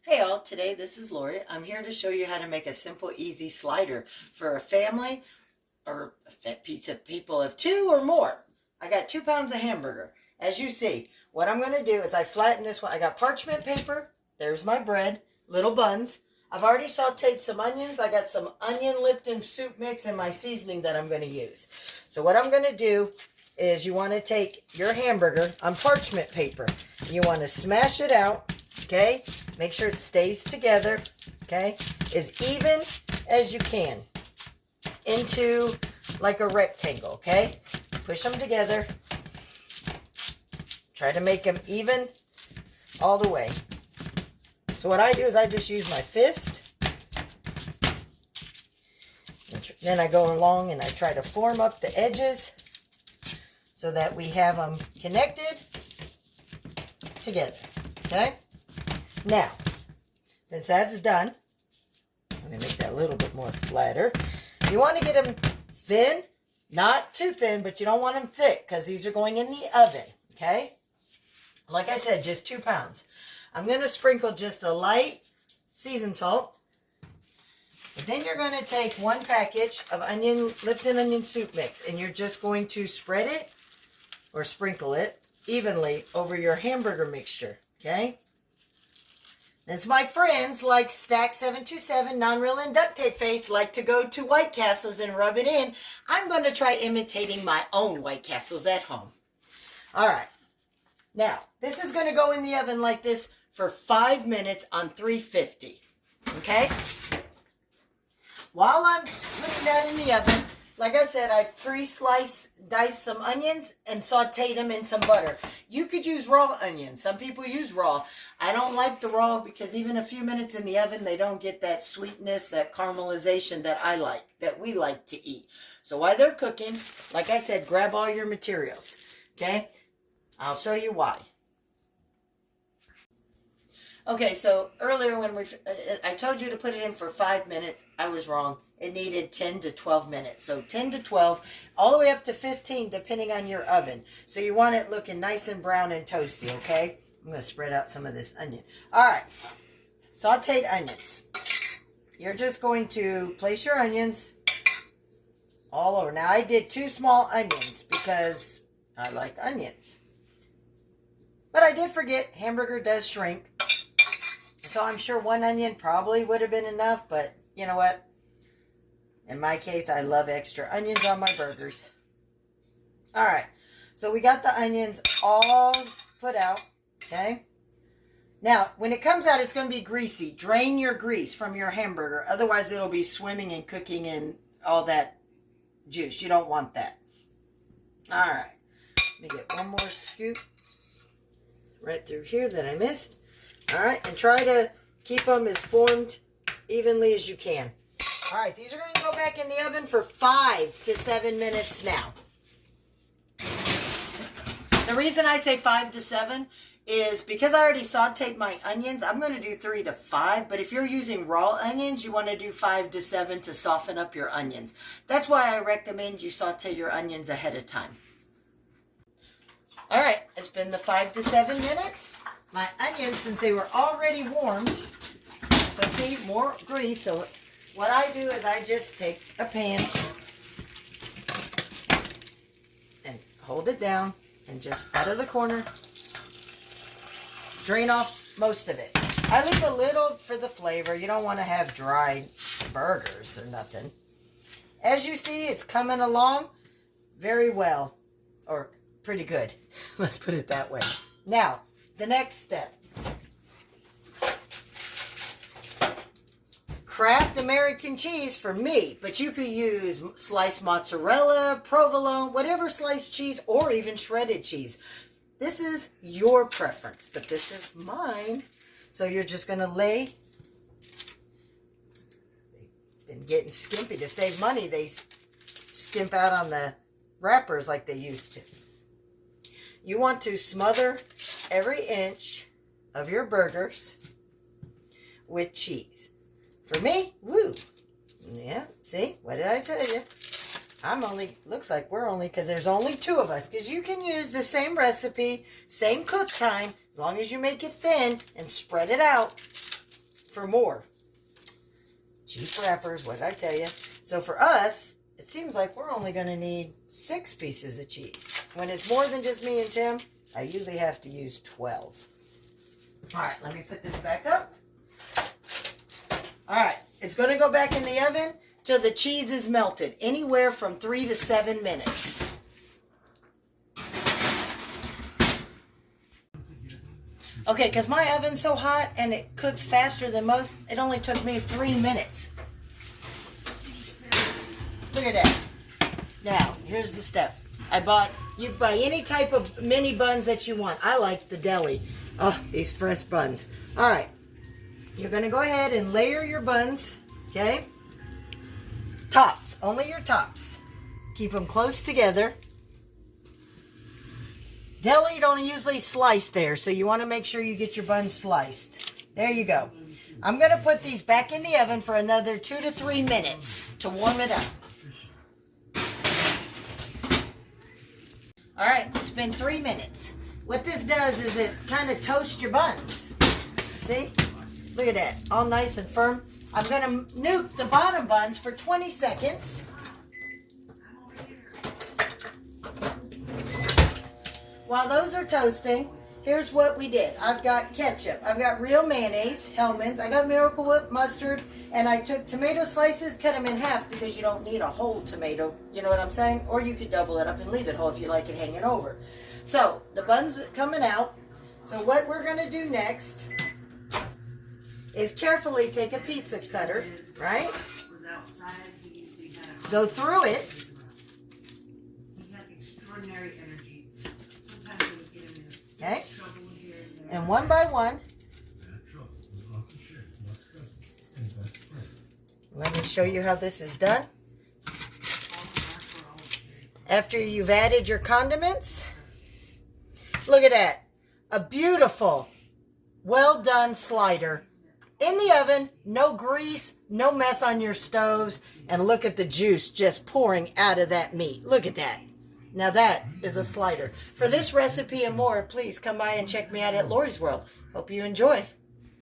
Hey all, today this is Lori. I'm here to show you how to make a simple, easy slider for a family or a pizza people of 2 or more. I got 2 pounds of hamburger. As you see, what I'm going to do is I flatten this one. I got parchment paper. There's my bread, little buns. I've already sauteed some onions. I got some onion Lipton soup mix and my seasoning that I'm going to use. So what I'm going to do is you want to take your hamburger on parchment paper. You want to smash it out, okay? Make sure it stays together, okay? As even as you can into like a rectangle, okay? Push them together. Try to make them even all the way. So what I do is I just use my fist. Then I go along and I try to form up the edges so that we have them connected together, okay? Now, since that's done, let me make that a little bit more flatter. You want to get them thin, not too thin, but you don't want them thick because these are going in the oven, okay? Like I said, just 2 pounds. I'm going to sprinkle just a light seasoned salt. And then you're going to take 1 package of Lipton onion soup mix, and you're just going to spread it or sprinkle it evenly over your hamburger mixture, okay? As my friends like Stack 727, Non-Real and Duct Tape Face like to go to White Castles and rub it in, I'm going to try imitating my own White Castles at home. All right. Now, this is going to go in the oven like this for 5 minutes on 350, okay? While I'm putting that in the oven, like I said, I diced some onions and sauteed them in some butter. You could use raw onions. Some people use raw. I don't like the raw because even a few minutes in the oven, they don't get that sweetness, that caramelization that I like, that we like to eat. So while they're cooking, like I said, grab all your materials, okay? I'll show you why. Okay, so earlier when I told you to put it in for 5 minutes, I was wrong. It needed 10 to 12 minutes. So 10 to 12, all the way up to 15, depending on your oven. So you want it looking nice and brown and toasty, okay? I'm going to spread out some of this onion. All right, sauteed onions. You're just going to place your onions all over. Now, I did 2 small onions because I like onions. But I did forget, hamburger does shrink. So I'm sure 1 onion probably would have been enough, but you know what? In my case, I love extra onions on my burgers. All right, so we got the onions all put out, okay? Now, when it comes out, it's going to be greasy. Drain your grease from your hamburger. Otherwise, it'll be swimming and cooking in all that juice. You don't want that. All right, let me get 1 more scoop right through here that I missed. All right, and try to keep them as formed evenly as you can. All right, these are going to go back in the oven for 5 to 7 minutes now. The reason I say 5 to 7 is because I already sauteed my onions, I'm going to do 3 to 5. But if you're using raw onions, you want to do 5 to 7 to soften up your onions. That's why I recommend you saute your onions ahead of time. All right, it's been the 5 to 7 minutes. My onions, since they were already warmed, so see, more grease. So what I do is I just take a pan and hold it down and just out of the corner, drain off most of it. I leave a little for the flavor. You don't want to have dry burgers or nothing. As you see, it's coming along very well, or pretty good. Let's put it that way. Now, the next step. Kraft American cheese for me, but you could use sliced mozzarella, provolone, whatever sliced cheese, or even shredded cheese. This is your preference, but this is mine. So you're just going to lay. They've been getting skimpy to save money. They skimp out on the wrappers like they used to. You want to smother every inch of your burgers with cheese. For me, woo. Yeah, see? What did I tell you? Looks like we're only, because there's only 2 of us. Because you can use the same recipe, same cook time, as long as you make it thin and spread it out. for more. Cheap wrappers, what did I tell you? So for us, it seems like we're only going to need 6 pieces of cheese. When it's more than just me and Tim, I usually have to use 12. All right, let me put this back up. All right, it's going to go back in the oven till the cheese is melted, anywhere from 3 to 7 minutes. Okay, because my oven's so hot and it cooks faster than most, it only took me 3 minutes. Look at that. Now, here's the step. You buy any type of mini buns that you want. I like the deli. Oh, these fresh buns. All right. You're going to go ahead and layer your buns, okay? Tops, only your tops. Keep them close together. Deli don't usually slice there, so you want to make sure you get your buns sliced. There you go. I'm going to put these back in the oven for another 2 to 3 minutes to warm it up. All right, it's been 3 minutes. What this does is it kind of toasts your buns. See? Look at that, all nice and firm. I'm going to nuke the bottom buns for 20 seconds. While those are toasting, here's what we did. I've got ketchup. I've got real mayonnaise, Hellmann's. I got Miracle Whip mustard. And I took tomato slices, cut them in half because you don't need a whole tomato. You know what I'm saying? Or you could double it up and leave it whole if you like it hanging over. So, the bun's coming out. So what we're going to do next is carefully take a pizza cutter, right? Go through it. Okay, and one by one, let me show you how this is done. After you've added your condiments, look at that, a beautiful, well done slider. In the oven, no grease, no mess on your stoves, and look at the juice just pouring out of that meat. Look at that. Now that is a slider. For this recipe and more, please come by and check me out at Lauries World. Hope you enjoy.